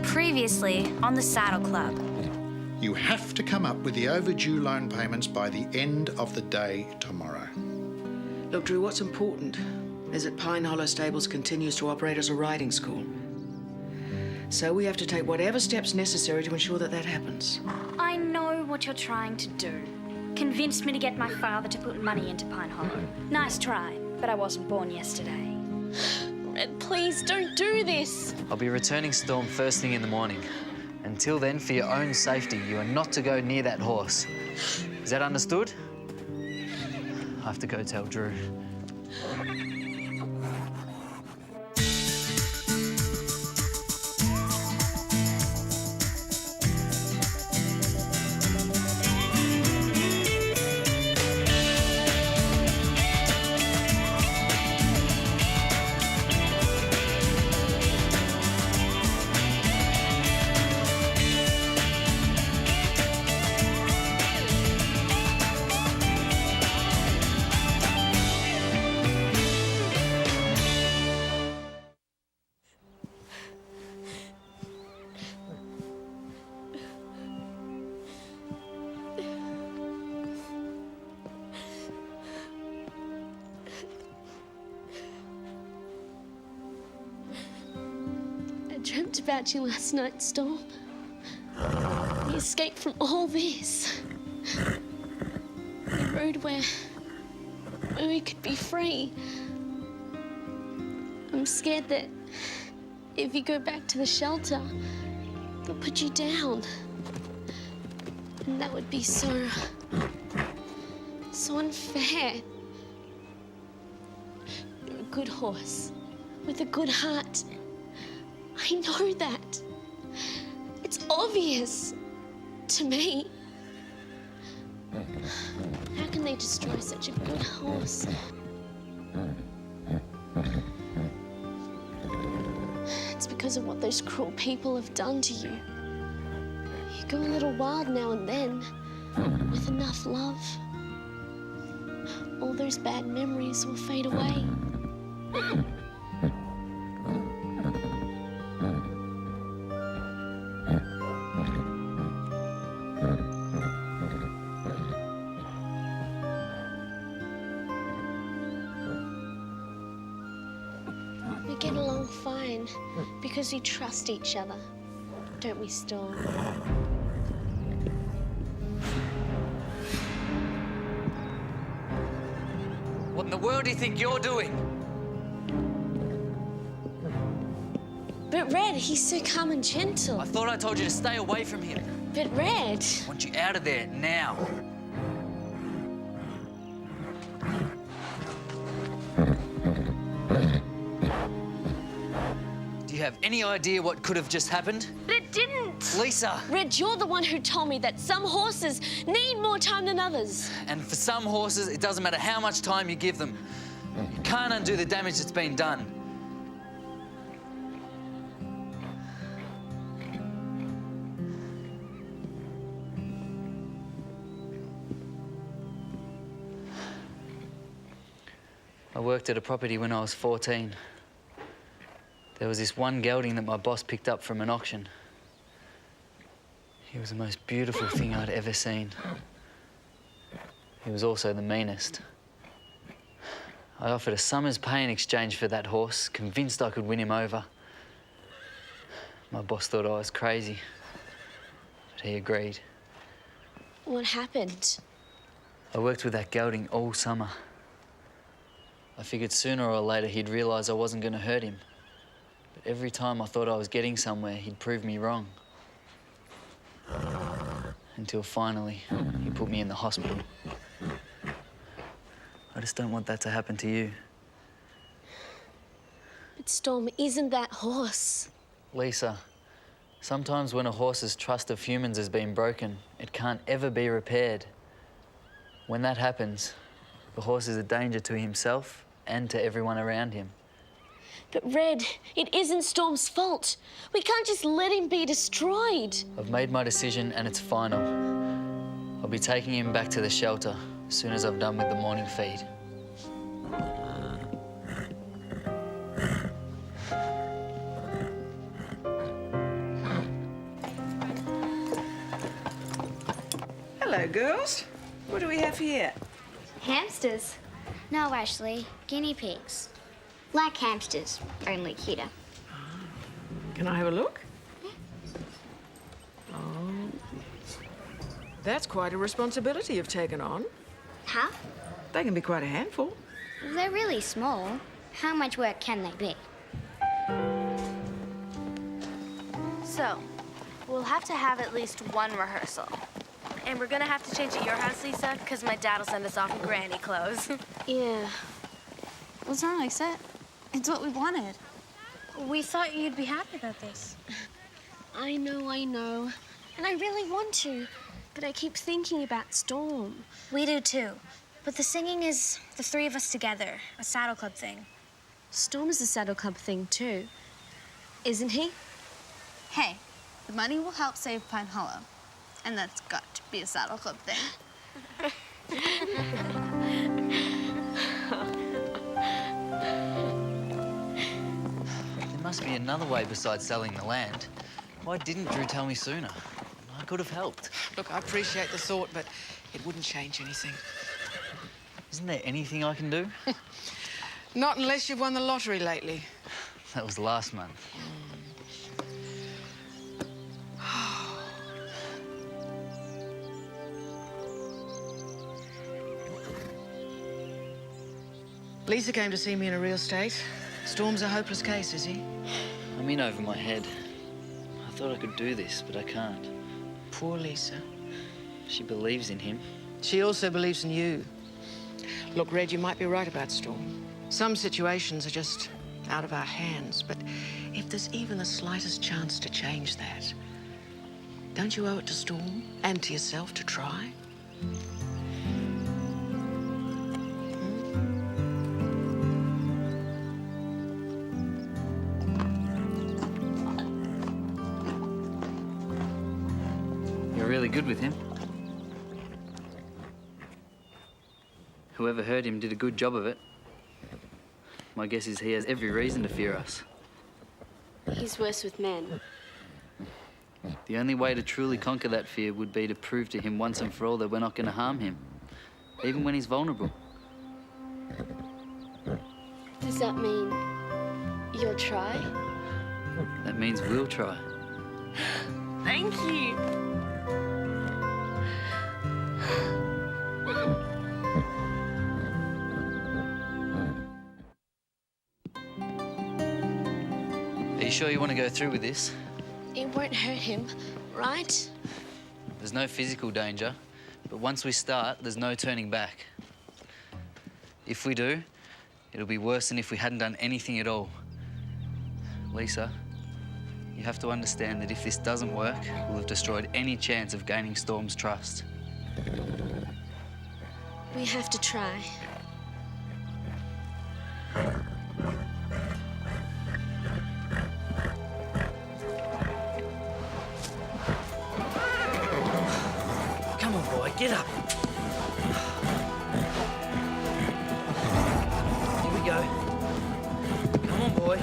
Previously on the Saddle Club. You have to come up with the overdue loan payments by the end of the day tomorrow. Look, Drew, what's important is that Pine Hollow Stables continues to operate as a riding school. So we have to take whatever steps necessary to ensure that that happens. I know what you're trying to do. Convince me to get my father to put money into Pine Hollow. Nice try, but I wasn't born yesterday. Red, please don't do this. I'll be returning Storm first thing in the morning. Until then, for your own safety, you are not to go near that horse. Is that understood? I have to go tell Drew. I dreamt about you last night, Storm. We escaped from all this. The road where we could be free. I'm scared that if you go back to the shelter, they'll put you down. And that would be so unfair. You're a good horse with a good heart. I know that. It's obvious to me. How can they destroy such a good horse? It's because of what those cruel people have done to you. You go a little wild now and then, with enough love. All those bad memories will fade away. We get along fine because we trust each other, don't we, Storm? What in the world do you think you're doing? But Red, he's so calm and gentle. I thought I told you to stay away from him. But Red... I want you out of there now. Do you have any idea what could have just happened? But it didn't. Lisa! Red, you're the one who told me that some horses need more time than others. And for some horses, it doesn't matter how much time you give them. You can't undo the damage that's been done. I worked at a property when I was 14. There was this one gelding that my boss picked up from an auction. He was the most beautiful thing I'd ever seen. He was also the meanest. I offered a summer's pay in exchange for that horse, convinced I could win him over. My boss thought I was crazy, but he agreed. What happened? I worked with that gelding all summer. I figured sooner or later he'd realise I wasn't going to hurt him. But every time I thought I was getting somewhere, he'd prove me wrong. Until finally, he put me in the hospital. I just don't want that to happen to you. But Storm isn't that horse. Lisa, sometimes when a horse's trust of humans has been broken, it can't ever be repaired. When that happens, the horse is a danger to himself and to everyone around him. But Red, it isn't Storm's fault. We can't just let him be destroyed. I've made my decision and it's final. I'll be taking him back to the shelter as soon as I've done with the morning feed. Hello, girls. What do we have here? Hamsters. No, Ashley. Guinea pigs. Like hamsters, only cuter. Can I have a look? Oh. That's quite a responsibility you've taken on. Huh? They can be quite a handful. They're really small. How much work can they be? So, we'll have to have at least one rehearsal. And we're gonna have to change at your house, Lisa, because my dad will send us off in granny clothes. Yeah. What's wrong, Lisa? It's what we wanted. We thought you'd be happy about this. I know. And I really want to. But I keep thinking about Storm. We do too. But the singing is the three of us together, a saddle club thing. Storm is a saddle club thing too, isn't he? Hey, the money will help save Pine Hollow. And that's got to be a saddle club thing. There must be another way besides selling the land. Why didn't Drew tell me sooner? I could have helped. Look, I appreciate the thought, but it wouldn't change anything. Isn't there anything I can do? Not unless you've won the lottery lately. That was last month. Lisa came to see me in a real state. Storm's a hopeless case, is he? I'm in over my head. I thought I could do this, but I can't. Poor Lisa. She believes in him. She also believes in you. Look, Red, you might be right about Storm. Some situations are just out of our hands, but if there's even the slightest chance to change that, don't you owe it to Storm and to yourself to try? You're really good with him. Whoever hurt him did a good job of it. My guess is he has every reason to fear us. He's worse with men. The only way to truly conquer that fear would be to prove to him once and for all that we're not going to harm him, even when he's vulnerable. Does that mean you'll try? That means we'll try. Thank you. Are you sure you want to go through with this? It won't hurt him, right? There's no physical danger, but once we start, there's no turning back. If we do, it'll be worse than if we hadn't done anything at all. Lisa, you have to understand that if this doesn't work, we'll have destroyed any chance of gaining Storm's trust. We have to try. Come on, boy, get up. Here we go. Come on, boy.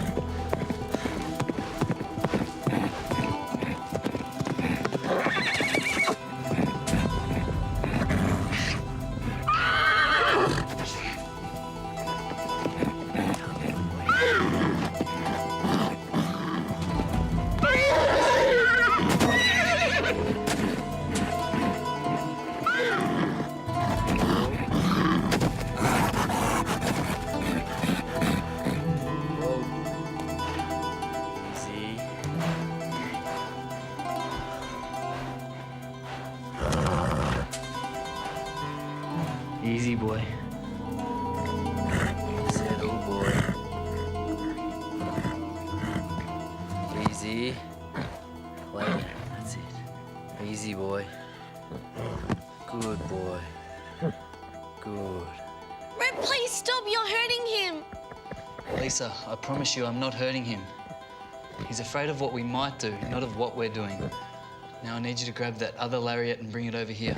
Easy, boy. Settle, boy. Easy. Lay down. That's it. Easy, boy. Good boy. Good. Red, please stop. You're hurting him. Lisa, I promise you I'm not hurting him. He's afraid of what we might do, not of what we're doing. Now I need you to grab that other lariat and bring it over here.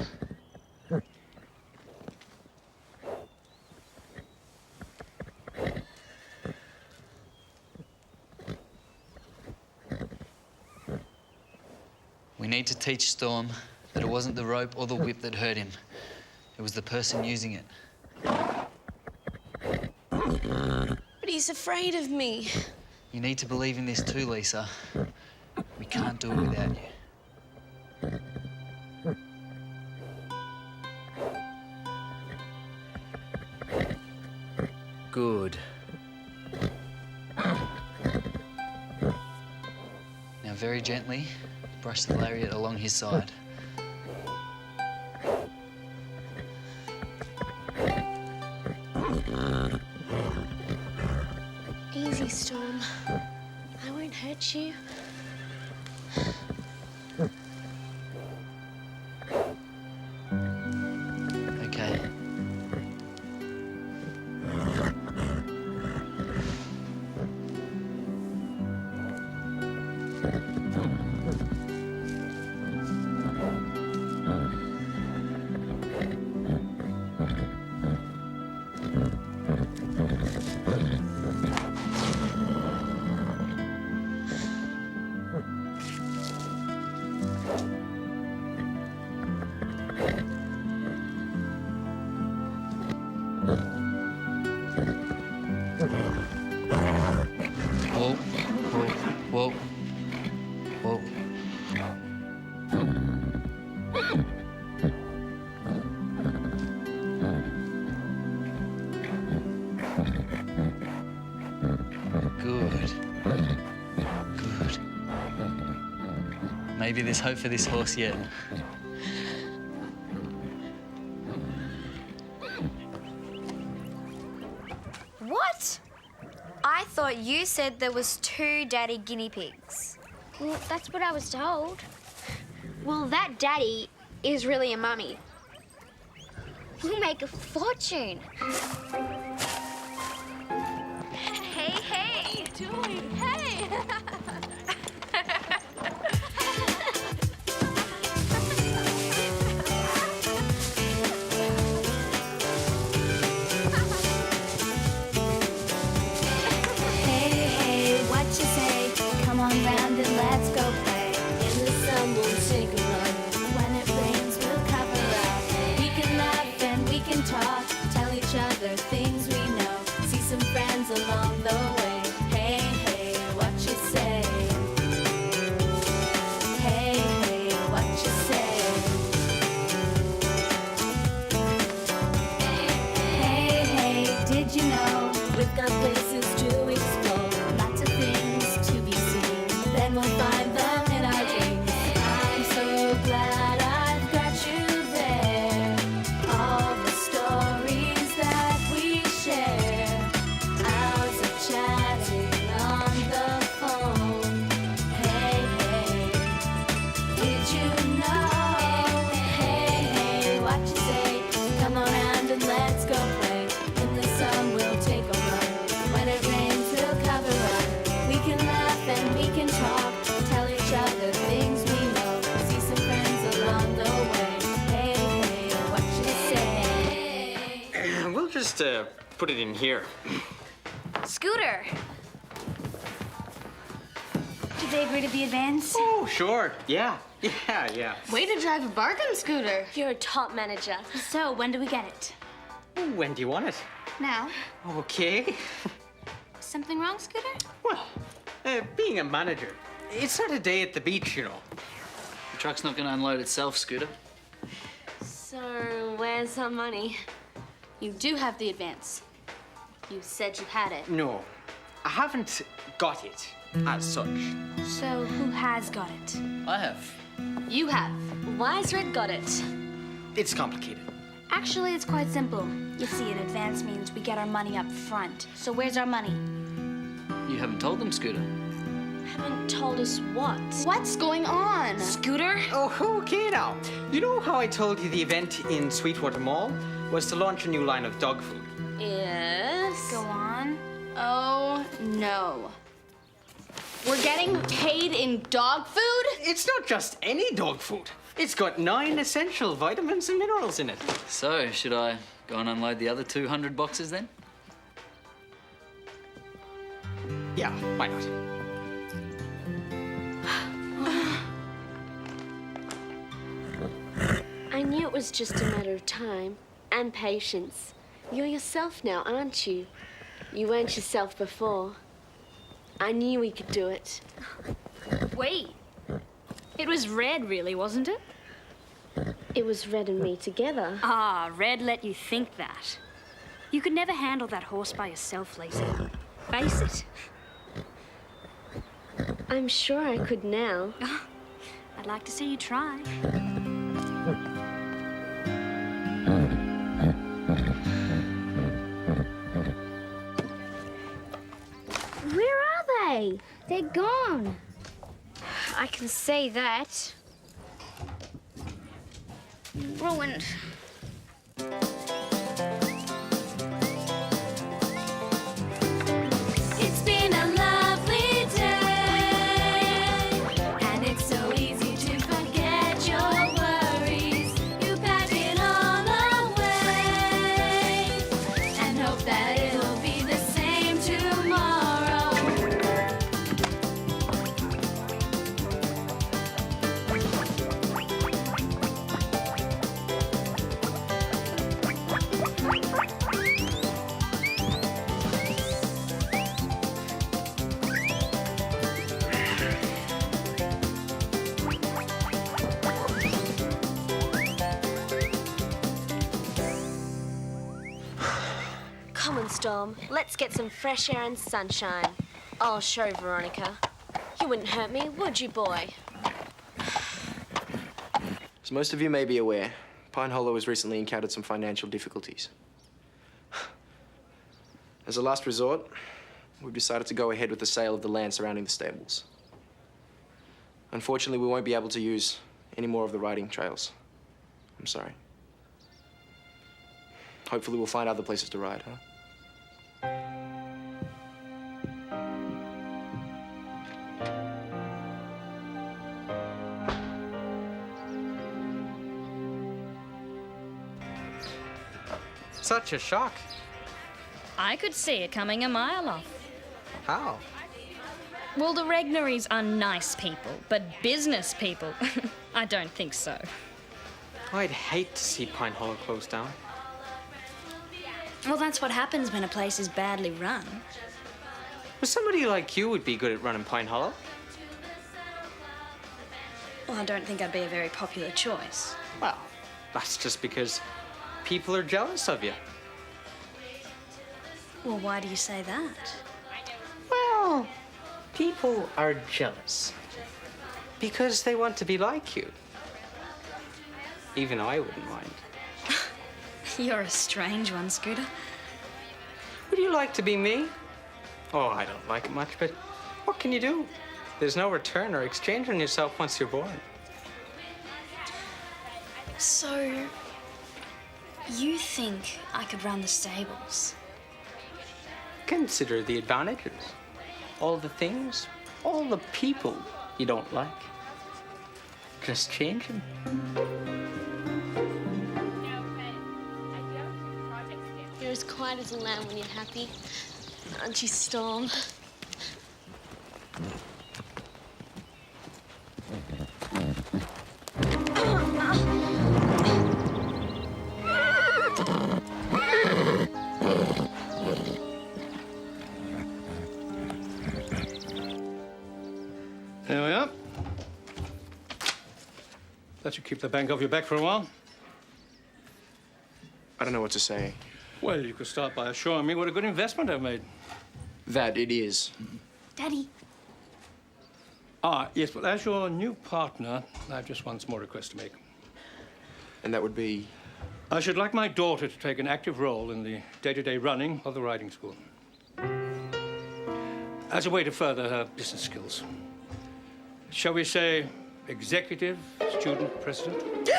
We need to teach Storm that it wasn't the rope or the whip that hurt him. It was the person using it. But he's afraid of me. You need to believe in this too, Lisa. We can't do it without you. Good. Now, very gently, brush the lariat along his side. Easy, Storm. I won't hurt you. Okay. Whoa, whoa, whoa, whoa. Good. Good. Maybe there's hope for this horse yet. What? I thought you said there was 2 daddy guinea pigs. Well, that's what I was told. Well, that daddy is really a mummy. We'll make a fortune. Hey, hey! What are you doing? Hey! Hey, hey, what you say? Come on round and let's go play. In the sun we'll take a run. When it rains we'll cover up. We can laugh and we can talk. Tell each other things we know. See some friends along the way. Hey, hey, what you say? Hey, hey, what you say? Hey, hey, did you know we've got places to explore? Lots of things to be seen. Then we'll find them in our dreams. I'm so glad I've got you there. All the stories that we share. Hours of chatting on the phone. Hey, hey, did you know? Hey, hey, what you say? Come on round and let's go play. In the sun we'll take a run. When it rains we'll cover up. We can laugh and we can talk. Tell each other things we know. See some friends along the way. Hey, hey, what you say? We'll just put it in here. Scooter. Did they agree to the advance? Oh, sure. Yeah. Yeah. Way to drive a bargain scooter. You're a top manager. So, when do we get it? Oh, when do you want it? Now? Okay. Something wrong, Scooter? Well, being a manager, it's not a day at the beach, you know. The truck's not going to unload itself, Scooter. So, where's our money? You do have the advance. You said you had it. No, I haven't got it as such. So, who has got it? I have. You have. Wise Red got it. It's complicated. Actually, it's quite simple. You see, an advance means we get our money up front. So where's our money? You haven't told them, Scooter. Haven't told us what. What's going on? Scooter? Oh, okay now. You know how I told you the event in Sweetwater Mall was to launch a new line of dog food? Yes. Go on. Oh, no. We're getting paid in dog food? It's not just any dog food. It's got 9 essential vitamins and minerals in it. So, should I go and unload the other 200 boxes then? Yeah, why not? it was just a matter of time and patience. You're yourself now, aren't you? You weren't yourself before. I knew we could do it. Wait. It was Red, really, wasn't it? It was Red and me together. Ah, Red let you think that. You could never handle that horse by yourself, Lisa. Face it. I'm sure I could now. I'd like to see you try. Where are they? They're gone. I can say that. Ruined. It's been a lovely day, and it's so easy to forget your worries. You pack it all away, and hope that it'll be the same tomorrow. Come on, Storm. Let's get some fresh air and sunshine. I'll show Veronica. You wouldn't hurt me, would you, boy? As most of you may be aware, Pine Hollow has recently encountered some financial difficulties. As a last resort, we've decided to go ahead with the sale of the land surrounding the stables. Unfortunately, we won't be able to use any more of the riding trails. I'm sorry. Hopefully we'll find other places to ride, huh? Such a shock. I could see it coming a mile off. How? Well, the Regnaries are nice people, but business people, I don't think so. I'd hate to see Pine Hollow close down. Well, that's what happens when a place is badly run. Well, somebody like you would be good at running Pine Hollow. Well, I don't think I'd be a very popular choice. Well, that's just because people are jealous of you. Well, why do you say that? Well, people are jealous because they want to be like you. Even I wouldn't mind. You're a strange one, Scooter. Would you like to be me? Oh, I don't like it much, but what can you do? There's no return or exchange on yourself once you're born. So, you think I could run the stables? Consider the advantages. All the things, all the people you don't like. Just change them. You're as quiet as a lamb when you're happy. Aren't you, Storm? There we are. That should keep the bank off your back for a while. I don't know what to say. Well, you could start by assuring me what a good investment I've made. That it is. Daddy. Ah, yes, well, as your new partner, I have just one small request to make. And that would be... I should like my daughter to take an active role in the day-to-day running of the riding school. As a way to further her business skills. Shall we say executive student president?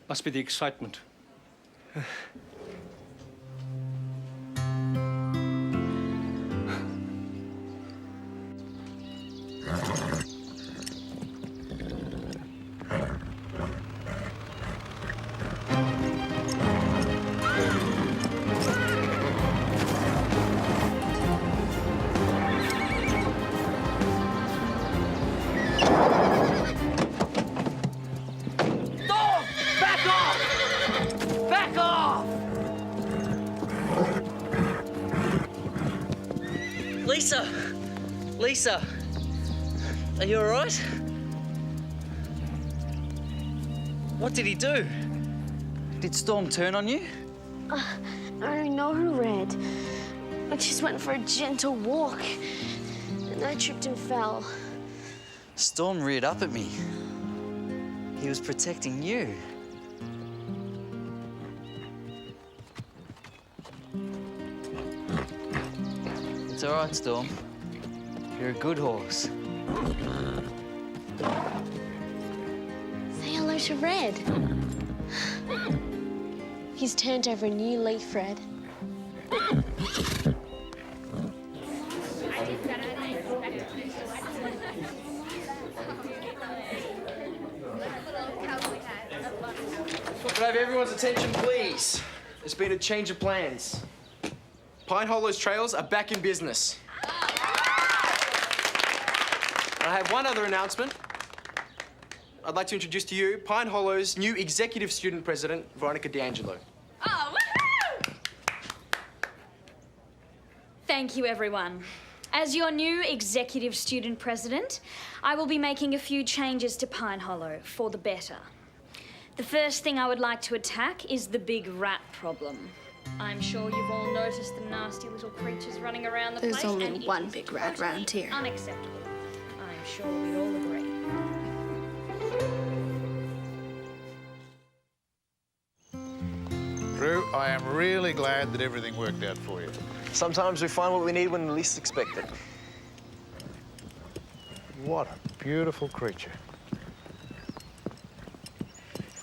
Must be the excitement. Lisa! Lisa! Are you all right? What did he do? Did Storm turn on you? I don't know who Red. I just went for a gentle walk, and I tripped and fell. Storm reared up at me. He was protecting you. It's all right, Storm. You're a good horse. Say hello to Red. He's turned over a new leaf, Red. Could I have everyone's attention, please? There's been a change of plans. Pine Hollow's trails are back in business. I have one other announcement. I'd like to introduce to you Pine Hollow's new executive student president, Veronica D'Angelo. Oh, woohoo! Thank you, everyone. As your new executive student president, I will be making a few changes to Pine Hollow for the better. The first thing I would like to attack is the big rat problem. I'm sure you've all noticed the nasty little creatures running around the place. There's only one big rat round here. Unacceptable. I'm sure we'd all agree. Drew, I am really glad that everything worked out for you. Sometimes we find what we need when we least expect it. What a beautiful creature.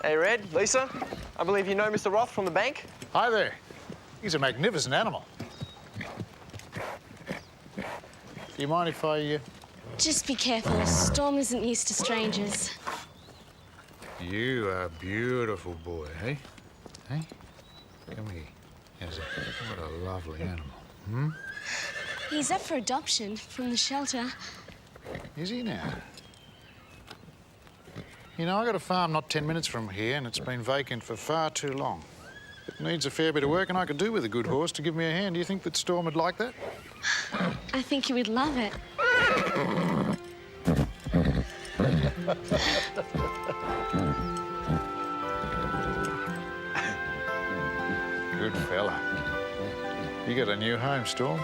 Hey, Red, Lisa, I believe you know Mr. Roth from the bank? Hi there. He's a magnificent animal. Do you mind if I... Just be careful. Storm isn't used to strangers. You are a beautiful boy, eh? Hey? Come here. How's that? What a lovely animal. Hmm? He's up for adoption from the shelter. Is he now? You know, I got a farm not 10 minutes from here, and it's been vacant for far too long. It needs a fair bit of work, and I could do with a good horse to give me a hand. Do you think that Storm would like that? I think he would love it. Good fella. You got a new home, Storm.